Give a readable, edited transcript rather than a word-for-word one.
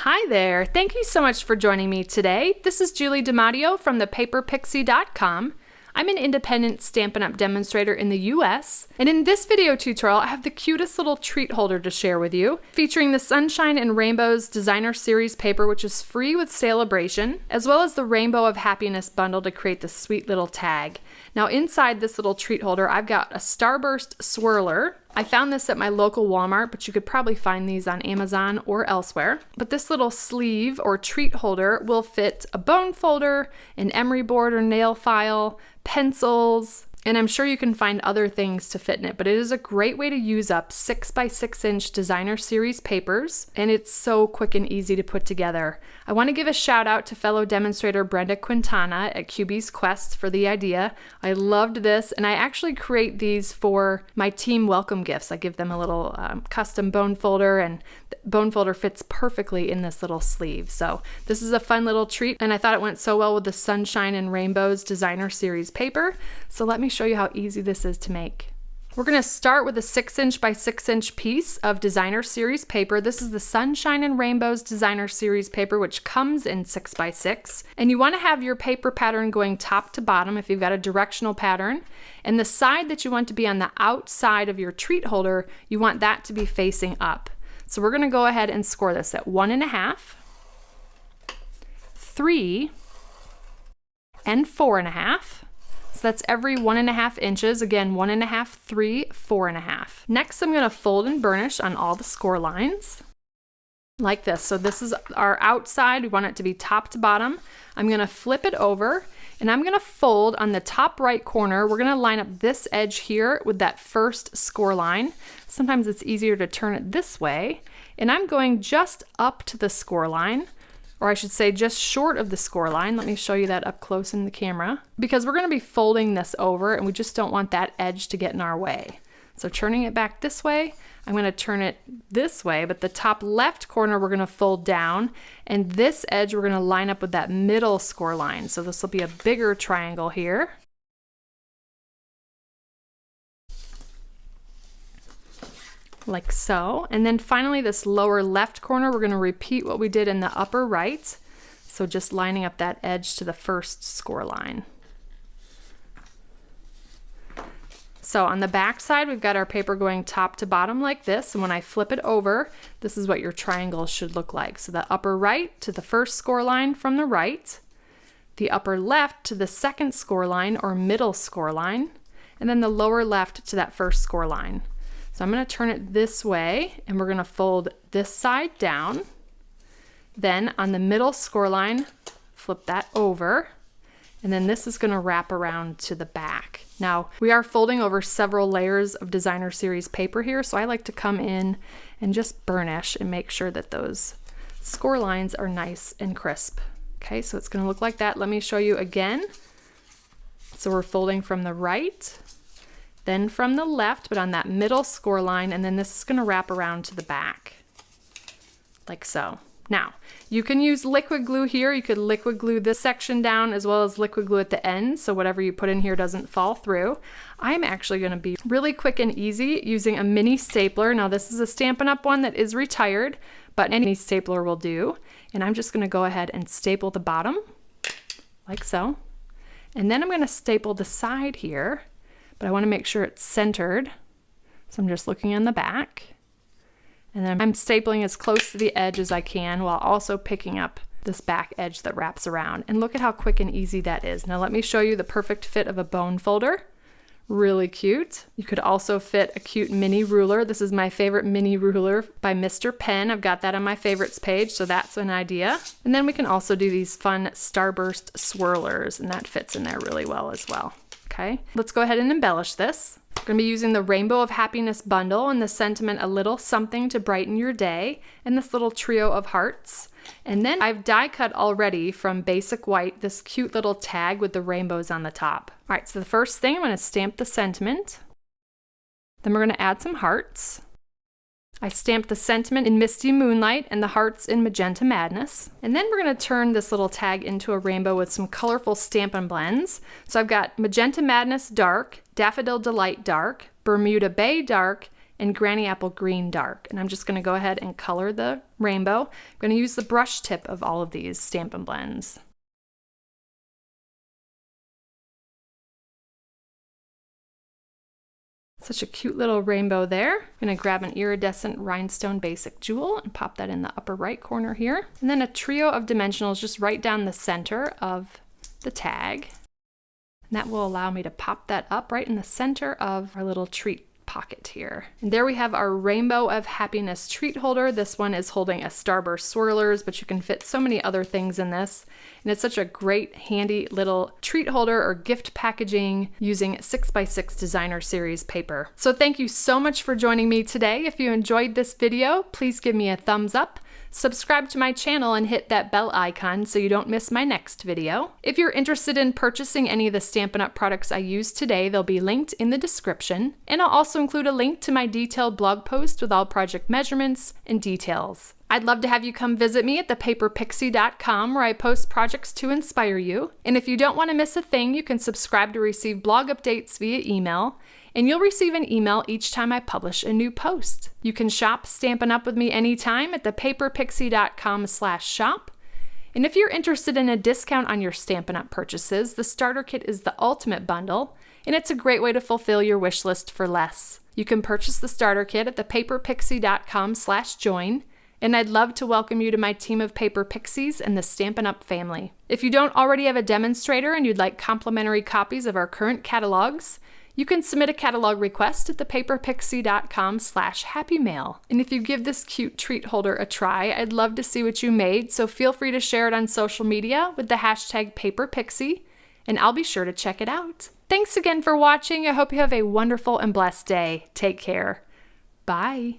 Hi there! Thank you so much for joining me today. This is Julie DiMatteo from thepaperpixie.com. I'm an independent Stampin' Up! Demonstrator in the US, and in this video tutorial I have the cutest little treat holder to share with you, featuring the Sunshine and Rainbows Designer Series paper, which is free with Celebration, as well as the Rainbow of Happiness bundle to create this sweet little tag. Now inside this little treat holder I've got a Starburst swirler. I found this at my local Walmart, but you could probably find these on Amazon or elsewhere. But this little sleeve or treat holder will fit a bone folder, an emery board or nail file, pencils, and I'm sure you can find other things to fit in it, but it is a great way to use up 6x6" Designer Series papers, and it's so quick and easy to put together. I want to give a shout out to fellow demonstrator Brenda Quintana at QB's Quest for the idea. I loved this, and I actually create these for my team welcome gifts. I give them a little custom bone folder, and the bone folder fits perfectly in this little sleeve. So this is a fun little treat, and I thought it went so well with the Sunshine and Rainbows Designer Series paper. So let me show you how easy this is to make. We're going to start with a 6" piece of Designer Series paper. This is the Sunshine and Rainbows Designer Series paper, which comes in 6x6. And you want to have your paper pattern going top to bottom if you've got a directional pattern. And the side that you want to be on the outside of your treat holder, you want that to be facing up. So we're going to go ahead and score this at 1.5, 3, and 4.5. So that's every 1.5 inches. Again, 1.5, 3, 4.5. Next, I'm going to fold and burnish on all the score lines like this. So this is our outside. We want it to be top to bottom. I'm going to flip it over, and I'm going to fold on the top right corner. We're going to line up this edge here with that first score line. Sometimes it's easier to turn it this way. And I'm going just up to the score line, or I should say just short of the score line. Let me show you that up close in the camera, because we're going to be folding this over and we just don't want that edge to get in our way. So turning it back this way, I'm going to turn it this way, but the top left corner we're going to fold down, and this edge we're going to line up with that middle score line. So this will be a bigger triangle here. Like so. And then finally this lower left corner, we're going to repeat what we did in the upper right. So just lining up that edge to the first score line. So on the back side, we've got our paper going top to bottom like this. And when I flip it over, this is what your triangle should look like. So the upper right to the first score line from the right, the upper left to the second score line or middle score line, and then the lower left to that first score line. So I'm going to turn it this way, and we're going to fold this side down. Then on the middle score line, flip that over, and then this is going to wrap around to the back. Now, we are folding over several layers of Designer Series paper here, so I like to come in and just burnish and make sure that those score lines are nice and crisp. Okay, so it's going to look like that. Let me show you again. So we're folding from the right, then from the left, but on that middle score line, and then this is going to wrap around to the back, like so. Now, you can use liquid glue here. You could liquid glue this section down as well as liquid glue at the end, so whatever you put in here doesn't fall through. I'm actually going to be really quick and easy using a mini stapler. Now, this is a Stampin' Up! One that is retired, but any stapler will do. And I'm just going to go ahead and staple the bottom, like so. And then I'm going to staple the side here, but I want to make sure it's centered. So I'm just looking on the back. And then I'm stapling as close to the edge as I can while also picking up this back edge that wraps around. And look at how quick and easy that is. Now let me show you the perfect fit of a bone folder. Really cute. You could also fit a cute mini ruler. This is my favorite mini ruler by Mr. Pen. I've got that on my favorites page, so that's an idea. And then we can also do these fun Starburst swirlers, and that fits in there really well as well. Okay, let's go ahead and embellish this. We're going to be using the Rainbow of Happiness bundle and the sentiment, a little something to brighten your day, and this little trio of hearts. And then I've die cut already from basic white this cute little tag with the rainbows on the top. All right, so the first thing, I'm going to stamp the sentiment. Then we're going to add some hearts. I stamped the sentiment in Misty Moonlight and the hearts in Magenta Madness. And then we're going to turn this little tag into a rainbow with some colorful Stampin' Blends. So I've got Magenta Madness Dark, Daffodil Delight Dark, Bermuda Bay Dark, and Granny Apple Green Dark. And I'm just going to go ahead and color the rainbow. I'm going to use the brush tip of all of these Stampin' Blends. Such a cute little rainbow there. I'm going to grab an iridescent rhinestone basic jewel and pop that in the upper right corner here. And then a trio of dimensionals just right down the center of the tag. And that will allow me to pop that up right in the center of our little treat pocket here. And there we have our Rainbow of Happiness treat holder. This one is holding a Starburst swirlers, but you can fit so many other things in this. And it's such a great handy little treat holder or gift packaging using 6x6 designer series paper. So thank you so much for joining me today. If you enjoyed this video, please give me a thumbs up. Subscribe to my channel and hit that bell icon so you don't miss my next video. If you're interested in purchasing any of the Stampin' Up! Products I used today, they'll be linked in the description. And I'll also include a link to my detailed blog post with all project measurements and details. I'd love to have you come visit me at thepaperpixie.com where I post projects to inspire you. And if you don't want to miss a thing, you can subscribe to receive blog updates via email. And you'll receive an email each time I publish a new post. You can shop Stampin' Up! With me anytime at thepaperpixie.com/shop. And if you're interested in a discount on your Stampin' Up! Purchases, the starter kit is the ultimate bundle, and it's a great way to fulfill your wish list for less. You can purchase the starter kit at thepaperpixie.com/join. And I'd love to welcome you to my team of Paper Pixies and the Stampin' Up! Family. If you don't already have a demonstrator and you'd like complimentary copies of our current catalogs, you can submit a catalog request at thepaperpixie.com/happymail. And if you give this cute treat holder a try, I'd love to see what you made, so feel free to share it on social media with the hashtag #PaperPixie, and I'll be sure to check it out. Thanks again for watching. I hope you have a wonderful and blessed day. Take care. Bye.